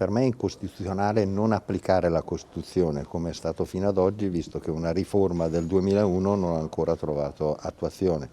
Per me è incostituzionale non applicare la Costituzione come è stato fino ad oggi, visto che una riforma del 2001 non ha ancora trovato attuazione.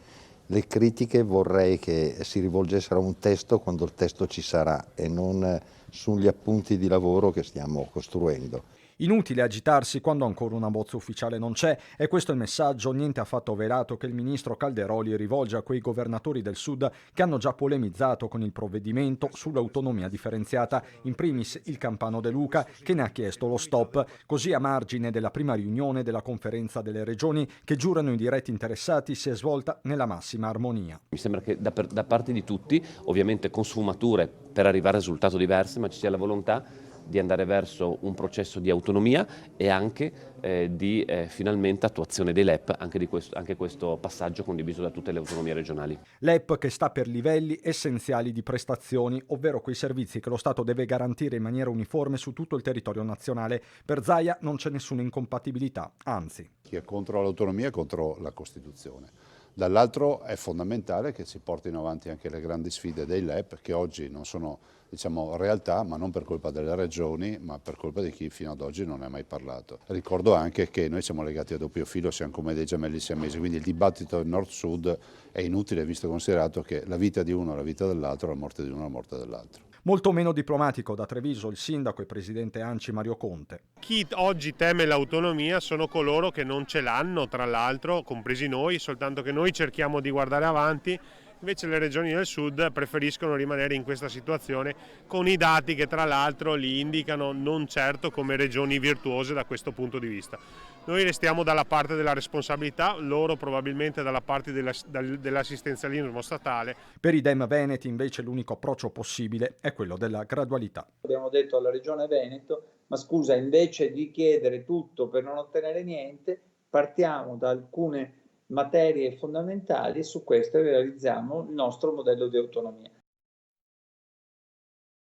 Le critiche vorrei che si rivolgessero a un testo quando il testo ci sarà e non sugli appunti di lavoro che stiamo costruendo. Inutile agitarsi quando ancora una bozza ufficiale non c'è, e questo è il messaggio niente affatto velato che il ministro Calderoli rivolge a quei governatori del Sud che hanno già polemizzato con il provvedimento sull'autonomia differenziata, in primis il campano De Luca che ne ha chiesto lo stop, così a margine della prima riunione della conferenza delle regioni che giurano i diretti interessati si è svolta nella massima armonia. Mi sembra che da parte di tutti, ovviamente con sfumature per arrivare a risultati diversi, ma ci sia la volontà di andare verso un processo di autonomia e anche di finalmente attuazione dei LEP, anche questo passaggio condiviso da tutte le autonomie regionali. L'EP che sta per livelli essenziali di prestazioni, ovvero quei servizi che lo Stato deve garantire in maniera uniforme su tutto il territorio nazionale. Per Zaia non c'è nessuna incompatibilità, anzi. Chi è contro l'autonomia è contro la Costituzione. Dall'altro è fondamentale che si portino avanti anche le grandi sfide dei LEP, che oggi non sono, diciamo, realtà, ma non per colpa delle regioni, ma per colpa di chi fino ad oggi non ne ha mai parlato. Ricordo anche che noi siamo legati a doppio filo, siamo come dei gemelli siamesi, quindi il dibattito nord-sud è inutile visto e considerato che la vita di uno è la vita dell'altro, la morte di uno è la morte dell'altro. Molto meno diplomatico da Treviso il sindaco e presidente ANCI Mario Conte. Chi oggi teme l'autonomia sono coloro che non ce l'hanno, tra l'altro, compresi noi, soltanto che noi cerchiamo di guardare avanti. Invece le regioni del sud preferiscono rimanere in questa situazione con i dati che tra l'altro li indicano non certo come regioni virtuose da questo punto di vista. Noi restiamo dalla parte della responsabilità, loro probabilmente dalla parte dell'assistenzialismo statale. Per i Dem Veneti invece l'unico approccio possibile è quello della gradualità. Abbiamo detto alla Regione Veneto, ma scusa, invece di chiedere tutto per non ottenere niente, partiamo da alcune materie fondamentali e su queste realizziamo il nostro modello di autonomia.